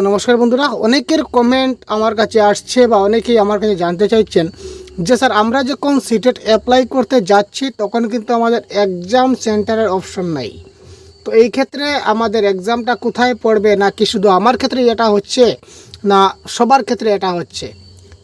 নমস্কার বন্ধুরা, অনেকের কমেন্ট আমার কাছে আসছে বা অনেকেই আমার কাছে জানতে চাইছেন যে স্যার আমরা যখন সিটেট অ্যাপ্লাই করতে যাচ্ছি তখন কিন্তু আমাদের এক্সাম সেন্টারের অপশন নাই। তো এই ক্ষেত্রে আমাদের এক্সামটা কোথায় পড়বে, না কি শুধু আমার ক্ষেত্রে এটা হচ্ছে না সবার ক্ষেত্রে এটা হচ্ছে?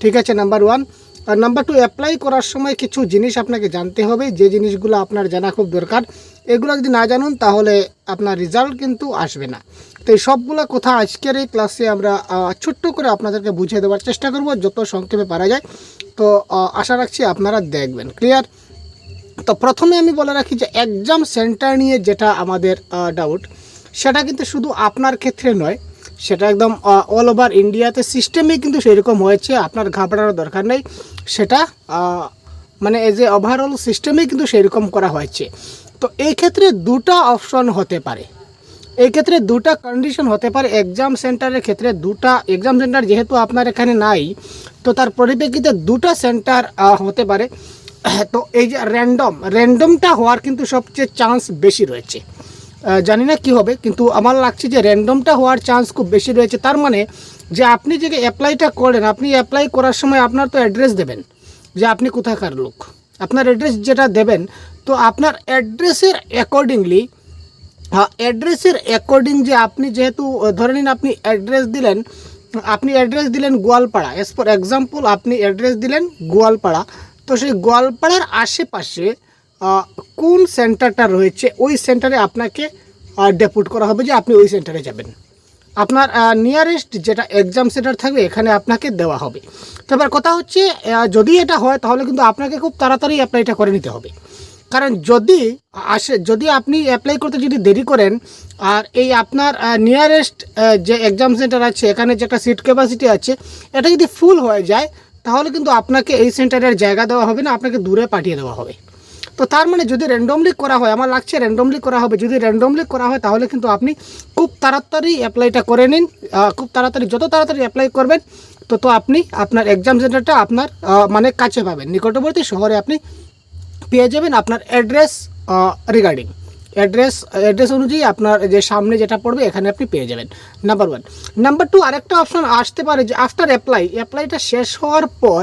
ঠিক আছে, নাম্বার ওয়ান। আর নাম্বার টু, অ্যাপ্লাই করার সময় কিছু জিনিস আপনাকে জানতে হবে, যে জিনিসগুলো আপনার জানা খুব দরকার। এগুলো যদি না জানুন তাহলে আপনার রেজাল্ট কিন্তু আসবে না। তো এই সবগুলো কথা আজকের এই ক্লাসে আমরা ছোট্ট করে আপনাদেরকে বুঝিয়ে দেওয়ার চেষ্টা করব, যত সংক্ষেপে পারা যায়। তো আশা রাখছি আপনারা দেখবেন। ক্লিয়ার? তো প্রথমে আমি বলে রাখি যে এক্সাম সেন্টার নিয়ে যেটা আমাদের ডাউট, সেটা কিন্তু শুধু আপনার ক্ষেত্রে নয়, সেটা একদম অল ওভার ইন্ডিয়াতে সিস্টেমেই কিন্তু সেরকম হয়েছে। আপনার ঘাবড়ানোর দরকার নেই, সেটা মানে এজ এ ওভারঅল সিস্টেমেই কিন্তু সেরকম করা হয়েছে। তো এই ক্ষেত্রে দুটো অপশন হতে পারে, এই ক্ষেত্রে দুটা কন্ডিশন হতে পারে। এক্সাম সেন্টারের ক্ষেত্রে দুটা এক্সাম সেন্টার যেহেতু আপনার এখানে নাই, তো তার পরিপ্রেক্ষিতে দুটো সেন্টার হতে পারে। তো এই যে র্যান্ডমটা হওয়ার কিন্তু সবচেয়ে চান্স বেশি রয়েছে। জানি না কী হবে, কিন্তু আমার লাগছে যে র্যান্ডমটা হওয়ার চান্স খুব বেশি রয়েছে। তার মানে যে আপনি যে অ্যাপ্লাইটা করেন, আপনি অ্যাপ্লাই করার সময় আপনার তো অ্যাড্রেস দেবেন যে আপনি কোথাকার লোক। আপনার অ্যাড্রেস যেটা দেবেন, তো আপনার অ্যাড্রেসের অ্যাকর্ডিংলি যে আপনি যেহেতু ধরে নিন আপনি অ্যাড্রেস দিলেন গোয়ালপাড়া, এস ফর এক্সাম্পল আপনি অ্যাড্রেস দিলেন গোয়ালপাড়া। তো সেই গোয়ালপাড়ার আশেপাশে কোন সেন্টারটা রয়েছে, ওই সেন্টারে আপনাকে ডেপুট করা হবে যে আপনি ওই সেন্টারে যাবেন। আপনার নিয়ারেস্ট যেটা এক্সাম সেন্টার থাকবে এখানে আপনাকে দেওয়া হবে। তারপর কথা হচ্ছে, যদি এটা হয় তাহলে কিন্তু আপনাকে খুব তাড়াতাড়ি অ্যাপ্লাইটা করে নিতে হবে। কারণ যদি আপনি অ্যাপ্লাই করতে যদি দেরি করেন, আর এই আপনার নিয়ারেস্ট যে এক্সাম সেন্টার আছে এখানে যে একটা সিট ক্যাপাসিটি আছে, এটা যদি ফুল হয়ে যায় তাহলে কিন্তু আপনাকে এই সেন্টারের জায়গা দেওয়া হবে না, আপনাকে দূরে পাঠিয়ে দেওয়া হবে। তো তার মানে যদি র্যান্ডমলি করা হয়, আমার লাগছে র্যান্ডমলি করা হবে, যদি র্যান্ডমলি করা হয় তাহলে কিন্তু আপনি খুব তাড়াতাড়ি অ্যাপ্লাইটা করে নিন। খুব তাড়াতাড়ি, যত তাড়াতাড়ি অ্যাপ্লাই করবেন তত আপনি আপনার এক্সাম সেন্টারটা আপনার মানে কাছে পাবেন, নিকটবর্তী শহরে আপনি পেয়ে যাবেন। আপনার অ্যাড্রেস রিগার্ডিং অ্যাড্রেস অনুযায়ী আপনার যে সামনে যেটা পড়বে এখানে আপনি পেয়ে যাবেন, নাম্বার ওয়ান। নাম্বার টু, আরেকটা অপশন আসতে পারে যে আফটার অ্যাপ্লাইটা শেষ হওয়ার পর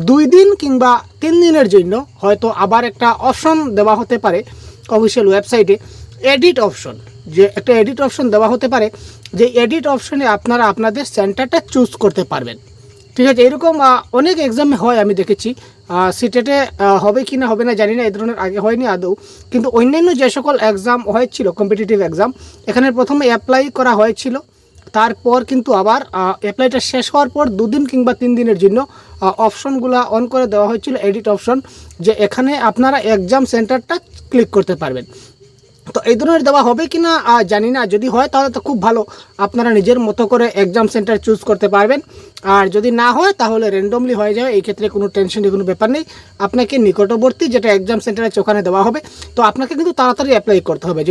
2 দিন কিংবা 3 দিনের জন্য হয়তো আবার একটা অপশন দেওয়া হতে পারে অফিসিয়াল ওয়েবসাইটে, এডিট অপশন। যে একটা এডিট অপশন দেওয়া হতে পারে, যে এডিট অপশনে আপনারা আপনাদের সেন্টারটা চুজ করতে পারবেন। ঠিক আছে, এরকম অনেক এক্সামে হয়, আমি দেখেছি। সিটেটে হবে কি না হবে না জানি না, এই ধরনের আগে হয়নি আদৌ, কিন্তু অন্যান্য যে সকল এক্সাম হয়েছিল কম্পিটিটিভ এক্সাম, এখানে প্রথমে অ্যাপ্লাই করা হয়েছিল, তারপর কিন্তু আবার অ্যাপ্লাইটা শেষ হওয়ার পর 2 দিন কিংবা 3 দিনের জন্য অপশনগুলো অন করে দেওয়া হয়েছিল, এডিট অপশন, যে এখানে আপনারা এক্সাম সেন্টারটা ক্লিক করতে পারবেন। তো এই ধরনের দেওয়া হবে কি না জানি না, যদি হয় তাহলে তো খুব ভালো, আপনারা নিজের মতো করে এক্সাম সেন্টার চুজ করতে পারবেন। আর যদি না হয় তাহলে র্যান্ডমলি হয়ে যাবে, এই ক্ষেত্রে কোনো টেনশনের কোনো ব্যাপার নেই। আপনাকে নিকটবর্তী যেটা এক্সাম সেন্টার আছে ওখানে দেওয়া হবে। তো আপনাকে কিন্তু তাড়াতাড়ি অ্যাপ্লাই করতে হবে,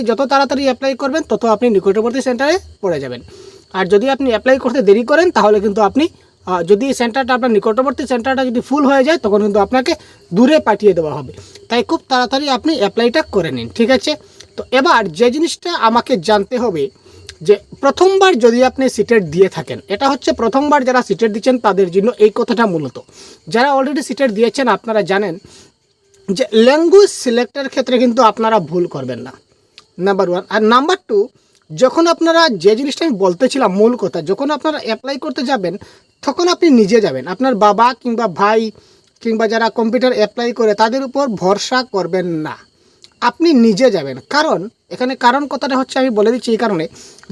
যত তাড়াতাড়ি অ্যাপ্লাই করবেন তত আপনি নিকটবর্তী সেন্টারে পড়ে যাবেন। আর যদি আপনি অ্যাপ্লাই করতে দেরি করেন তাহলে কিন্তু আপনি যদি সেন্টারটা আপনার নিকটবর্তী সেন্টারটা যদি ফুল হয়ে যায় তখন কিন্তু আপনাকে দূরে পাঠিয়ে দেওয়া হবে। তাই খুব তাড়াতাড়ি আপনি অ্যাপ্লাইটা করে নিন, ঠিক আছে? তো এবার যে জিনিসটা আমাকে জানতে হবে, যে প্রথমবার যদি আপনি সিটেট দিয়ে থাকেন, এটা হচ্ছে প্রথমবার যারা সিটেট দিচ্ছেন তাদের জন্য এই কথাটা মূলত। যারা অলরেডি সিটেট দিয়েছেন আপনারা জানেন যে ল্যাঙ্গুয়েজ সিলেক্টের ক্ষেত্রে কিন্তু আপনারা ভুল করবেন না, নাম্বার ওয়ান। আর নাম্বার টু, যখন আপনারা যে জিনিসটা আমি বলতেছিলাম মূল কথা, যখন আপনারা অ্যাপ্লাই করতে যাবেন তখন আপনি নিজে যাবেন, আপনার বাবা কিংবা ভাই কিংবা যারা কম্পিউটার অ্যাপ্লাই করে তাদের উপর ভরসা করবেন না, আপনি নিজে যাবেন। কারণ কথাটা হচ্ছে, আমি বলে দিচ্ছি এই কারণে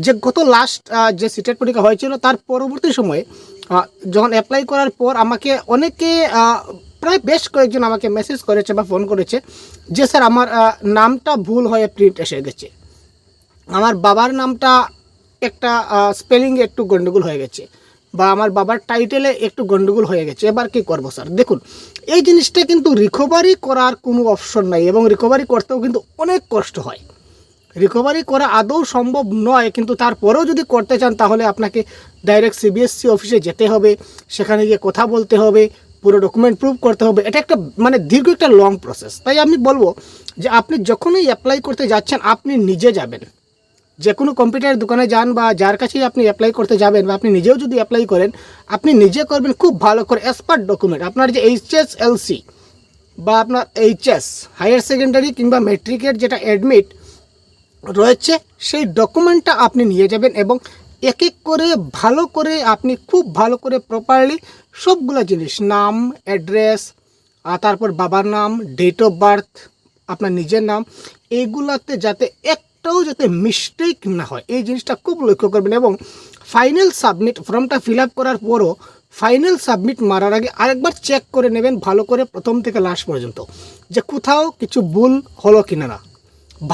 যে গত লাস্ট যে সিটেট পরীক্ষা হয়েছিল তার পরবর্তী সময়ে যখন অ্যাপ্লাই করার পর আমাকে অনেকে প্রায় বেশ কয়েকজন আমাকে মেসেজ করেছে বা ফোন করেছে যে স্যার আমার নামটা ভুল হয়ে প্রিন্ট এসে গেছে, আমার বাবার নামটা একটা স্পেলিংয়ে একটু গন্ডগোল হয়ে গেছে, বা আমার বাবার টাইটেলে একটু গন্ডগোল হয়ে গেছে, এবার কি করবো স্যার? দেখুন, এই জিনিসটা কিন্তু রিকভারি করার কোনো অপশন নাই, এবং রিকভারি করতেও কিন্তু অনেক কষ্ট হয়। রিকভারি করা আদৌ সম্ভব নয়, কিন্তু তারপরেও যদি করতে চান তাহলে আপনাকে ডাইরেক্ট সিবিএসসি অফিসে যেতে হবে, সেখানে গিয়ে কথা বলতে হবে, পুরো ডকুমেন্ট প্রুভ করতে হবে। এটা একটা মানে দীর্ঘ একটা লং প্রসেস। তাই আমি বলবো যে আপনি যখনই অ্যাপ্লাই করতে যাচ্ছেন আপনি নিজে যাবেন, যে কোনো কম্পিউটার দোকানে যান বা যার কাছেই আপনি অ্যাপ্লাই করতে যাবেন বা আপনি নিজেও যদি অ্যাপ্লাই করেন, আপনি নিজে করবেন খুব ভালো করে অ্যাজ পার ডকুমেন্ট। আপনার যে HSLC বা আপনার HS হায়ার সেকেন্ডারি কিংবা ম্যাট্রিকের যেটা অ্যাডমিট রয়েছে সেই ডকুমেন্টটা আপনি নিয়ে যাবেন এবং এক এক করে ভালো করে আপনি খুব ভালো করে প্রপারলি সবগুলো জিনিস, নাম, অ্যাড্রেস, তারপর বাবার নাম, ডেট অফ বার্থ, আপনার নিজের নাম, এইগুলাতে যাতে একটাও যাতে মিস্টেক না হয় এই জিনিসটা খুব লক্ষ্য করবেন। এবং ফাইনাল সাবমিট ফর্মটা ফিল আপ করার পরও ফাইনাল সাবমিট মারার আগে আরেকবার চেক করে নেবেন ভালো করে প্রথম থেকে লাস্ট পর্যন্ত যে কোথাও কিছু ভুল হলো কিনা না।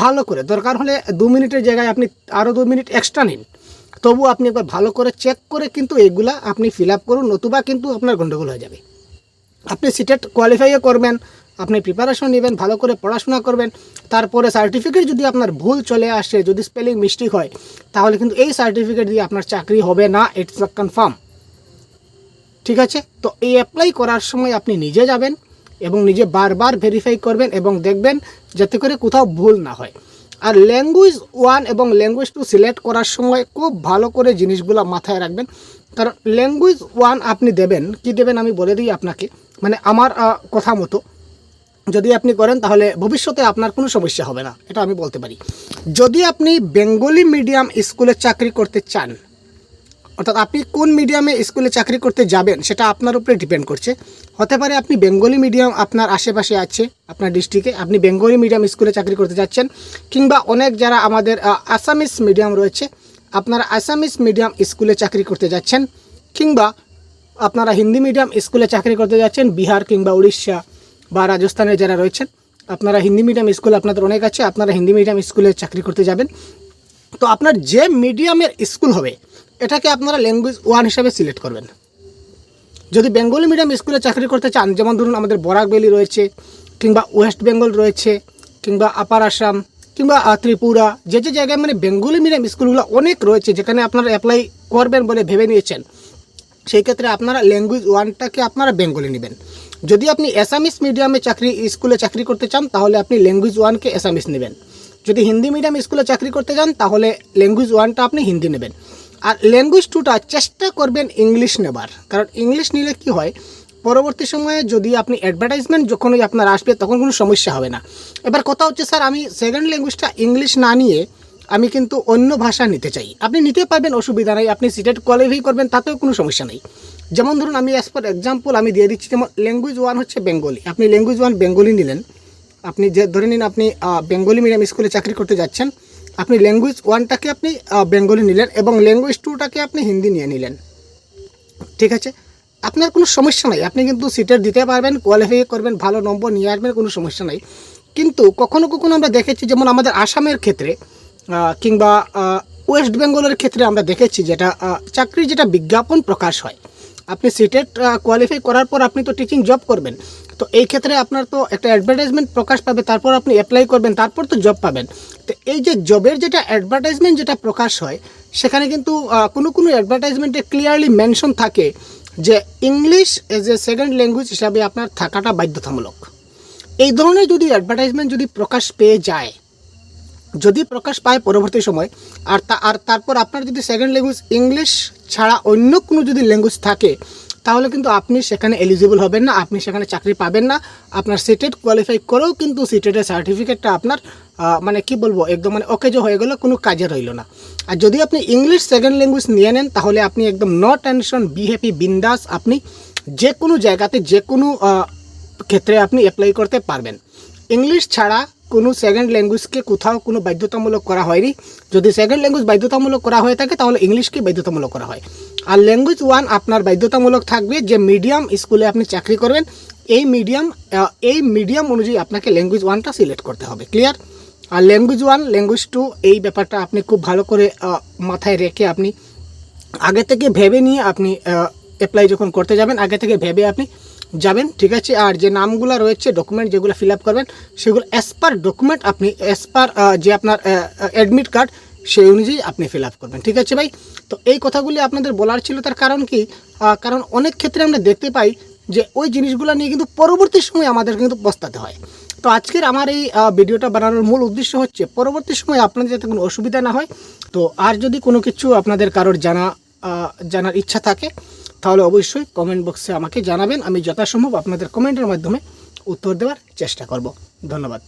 ভালো করে দরকার হলে 2 মিনিটের জায়গায় আপনি আরও 2 মিনিট এক্সট্রা নিন, তবু আপনি একবার ভালো করে চেক করে কিন্তু এগুলা আপনি ফিল আপ করুন, নতুবা কিন্তু আপনার গণ্ডগোল হয়ে যাবে। আপনি সিটেট কোয়ালিফাইও করবেন, আপনি প্রিপারেশন নেবেন, ভালো করে পড়াশোনা করবেন, তারপরে সার্টিফিকেট যদি আপনার ভুল চলে আসে, যদি স্পেলিং মিস্টেক হয়, তাহলে কিন্তু এই সার্টিফিকেট দিয়ে আপনার চাকরি হবে না, ইটস নট কনফার্ম। ঠিক আছে, তো এই অ্যাপ্লাই করার সময় আপনি নিজে যাবেন এবং নিজে বারবার ভেরিফাই করবেন এবং দেখবেন যাতে করে কোথাও ভুল না হয়। আর ল্যাঙ্গুয়েজ 1 এবং ল্যাঙ্গুয়েজ 2 সিলেক্ট করার সময় খুব ভালো করে জিনিসগুলো মাথায় রাখবেন। কারণ ল্যাঙ্গুয়েজ 1 আপনি দেবেন, কি দেবেন আমি বলে দিই আপনাকে, মানে আমার কথা মতো যদি আপনি করেন তাহলে ভবিষ্যতে আপনার কোনো সমস্যা হবে না, এটা আমি বলতে পারি। যদি আপনি বেঙ্গলি মিডিয়াম স্কুলে চাকরি করতে চান, অর্থাৎ আপনি কোন মিডিয়ামে স্কুলে চাকরি করতে যাবেন সেটা আপনার উপরে ডিপেন্ড করছে। হতে পারে আপনি বেঙ্গলি মিডিয়াম আপনার আশেপাশে আছে, আপনার ডিস্ট্রিক্টে আপনি বেঙ্গলি মিডিয়াম স্কুলে চাকরি করতে যাচ্ছেন, কিংবা অনেক যারা আমাদের আসামিস মিডিয়াম রয়েছে আপনারা আসামিস মিডিয়াম স্কুলে চাকরি করতে যাচ্ছেন, কিংবা আপনারা হিন্দি মিডিয়াম স্কুলে চাকরি করতে যাচ্ছেন, বিহার কিংবা উড়িষ্যা বা রাজস্থানে যারা রয়েছেন আপনারা হিন্দি মিডিয়াম স্কুল আপনাদের অনেক আছে, আপনারা হিন্দি মিডিয়াম স্কুলে চাকরি করতে যাবেন। তো আপনার যে মিডিয়ামের স্কুল হবে এটাকে আপনারা ল্যাঙ্গুয়েজ 1 হিসাবে সিলেক্ট করবেন। যদি বেঙ্গলি মিডিয়াম স্কুলে চাকরি করতে চান, যেমন ধরুন আমাদের বরাক ভ্যালি রয়েছে, কিংবা ওয়েস্ট বেঙ্গল রয়েছে, কিংবা আপার আসাম, কিংবা ত্রিপুরা, যে যে জায়গায় মানে বেঙ্গলি মিডিয়াম স্কুলগুলো অনেক রয়েছে যেখানে আপনারা অ্যাপ্লাই করবেন বলে ভেবে নিয়েছেন, সেই ক্ষেত্রে আপনারা ল্যাঙ্গুয়েজ 1টাকে আপনারা বেঙ্গলি নেবেন। যদি আপনি অ্যাসামিস মিডিয়ামে স্কুলে চাকরি করতে চান তাহলে আপনি ল্যাঙ্গুয়েজ 1কে অ্যাসামিস নেবেন। যদি হিন্দি মিডিয়াম স্কুলে চাকরি করতে চান তাহলে ল্যাঙ্গুয়েজ 1টা আপনি হিন্দি নেবেন। আর ল্যাঙ্গুয়েজ 2টা চেষ্টা করবেন ইংলিশ নেবার, কারণ ইংলিশ নিলে কি হয় পরবর্তী সময়ে যদি আপনি অ্যাডভার্টাইজমেন্ট যখনই আপনার আসবে তখন কোনো সমস্যা হবে না। এবার কথা হচ্ছে স্যার আমি সেকেন্ড ল্যাঙ্গুয়েজটা ইংলিশ না নিয়ে আমি কিন্তু অন্য ভাষা নিতে চাই, আপনি নিতে পারবেন, অসুবিধা নেই, আপনি সিটেট কোয়ালিফাই করবেন তাতেও কোনো সমস্যা নেই। যেমন ধরুন আমি অ্যাজ পার এক্সাম্পল আমি দিয়ে দিচ্ছি, যেমন ল্যাঙ্গুয়েজ 1 হচ্ছে বেঙ্গলি, আপনি ল্যাঙ্গুয়েজ 1 বেঙ্গলি নিলেন, আপনি যে ধরে নিন আপনি বেঙ্গলি মিডিয়াম স্কুলে চাকরি করতে যাচ্ছেন, আপনি ল্যাঙ্গুয়েজ 1টাকে আপনি বেঙ্গলি নিলেন এবং ল্যাঙ্গুয়েজ 2টাকে আপনি হিন্দি নিয়ে নিলেন। ঠিক আছে, আপনার কোনো সমস্যা নাই, আপনি কিন্তু সিটেট দিতে পারবেন, কোয়ালিফাই করবেন, ভালো নম্বর নিয়ে আসবেন, কোনো সমস্যা নাই। কিন্তু কখনো কখনো আমরা দেখেছি যেমন আমাদের আসামের ক্ষেত্রে কিংবা ওয়েস্ট বেঙ্গলের ক্ষেত্রে আমরা দেখেছি যেটা চাকরির যেটা বিজ্ঞাপন প্রকাশ হয়, আপনি সিটেট কোয়ালিফাই করার পর আপনি তো টিচিং জব করবেন, তো এই ক্ষেত্রে আপনার তো একটা অ্যাডভার্টাইজমেন্ট প্রকাশ পাবে, তারপর আপনি অ্যাপ্লাই করবেন, তারপর তো জব পাবেন। তো এই যে জবের যেটা অ্যাডভার্টাইজমেন্ট যেটা প্রকাশ হয় সেখানে কিন্তু কোনো অ্যাডভার্টাইজমেন্টে ক্লিয়ারলি মেনশন থাকে যে English as a second language হিসাবে আপনার থাকাটা বাধ্যতামূলক। এই ধরনের যদি অ্যাডভার্টাইজমেন্ট যদি প্রকাশ পেয়ে যায়, যদি প্রকাশ পায় পরবর্তী সময়, আর তারপর আপনার যদি সেকেন্ড ল্যাঙ্গুয়েজ ইংলিশ ছাড়া অন্য কোনো যদি ল্যাঙ্গুয়েজ থাকে তাহলে কিন্তু আপনি সেখানে এলিজিবল হবেন না, আপনি সেখানে চাকরি পাবেন না। আপনার সিটেট কোয়ালিফাই করেও কিন্তু সিটেটের সার্টিফিকেটটা আপনার মানে কি বলবো একদম মানে অকেজো হয়ে গেল, কোনো কাজে রইল না। আর যদি আপনি ইংলিশ সেকেন্ড ল্যাঙ্গুয়েজ নিয়ে নেন তাহলে আপনি একদম নো টেনশন, বি হ্যাপি, বিন্দাস, আপনি যে কোনো জায়গাতে যে কোনো ক্ষেত্রে আপনি অ্যাপ্লাই করতে পারবেন। ইংলিশ ছাড়া কোনো সেকেন্ড ল্যাঙ্গুয়েজকে কোথাও কোনো বাধ্যতামূলক করা হয়নি। যদি সেকেন্ড ল্যাঙ্গুয়েজ বাধ্যতামূলক করা হয়ে থাকে তাহলে ইংলিশকে বাধ্যতামূলক করা হয়। আর ল্যাঙ্গুয়েজ 1 আপনার বাধ্যতামূলক থাকবে যে মিডিয়াম স্কুলে আপনি চাকরি করবেন, এই মিডিয়াম অনুযায়ী আপনাকে ল্যাঙ্গুয়েজ 1টা সিলেক্ট করতে হবে। ক্লিয়ার? আর ল্যাঙ্গুয়েজ 1 ল্যাঙ্গুয়েজ 2 এই ব্যাপারটা আপনি খুব ভালো করে মাথায় রেখে আপনি আগে থেকে ভেবে নিয়ে আপনি অ্যাপ্লাই যখন করতে যাবেন আগে থেকে ভেবে আপনি যাবেন। ঠিক আছে, আর যে নামগুলো রয়েছে ডকুমেন্ট যেগুলো ফিল আপ করবেন সেগুলো অ্যাজ পার ডকুমেন্ট আপনি অ্যাজ পার যে আপনার অ্যাডমিট কার্ড সেই অনুযায়ী আপনি ফিল আপ করবেন। ঠিক আছে ভাই, তো এই কথাগুলি আপনাদের বলার ছিল। তার কারণ কি, কারণ অনেক ক্ষেত্রে আমরা দেখতে পাই যে ওই জিনিসগুলো নিয়ে কিন্তু পরবর্তী সময় আমাদের কিন্তু পস্তাতে হয়। তো আজকের আমার এই ভিডিওটা বানানোর মূল উদ্দেশ্য হচ্ছে পরবর্তী সময় আপনাদের যাতে কোনো অসুবিধা না হয়। তো আর যদি কোনো কিছু আপনাদের কারোর জানার ইচ্ছা থাকে তাহলে অবশ্যই কমেন্ট বক্সে আমাকে জানাবেন। আমি যথাসম্ভব আপনাদের কমেন্টের মাধ্যমে উত্তর দেওয়ার চেষ্টা করব। ধন্যবাদ।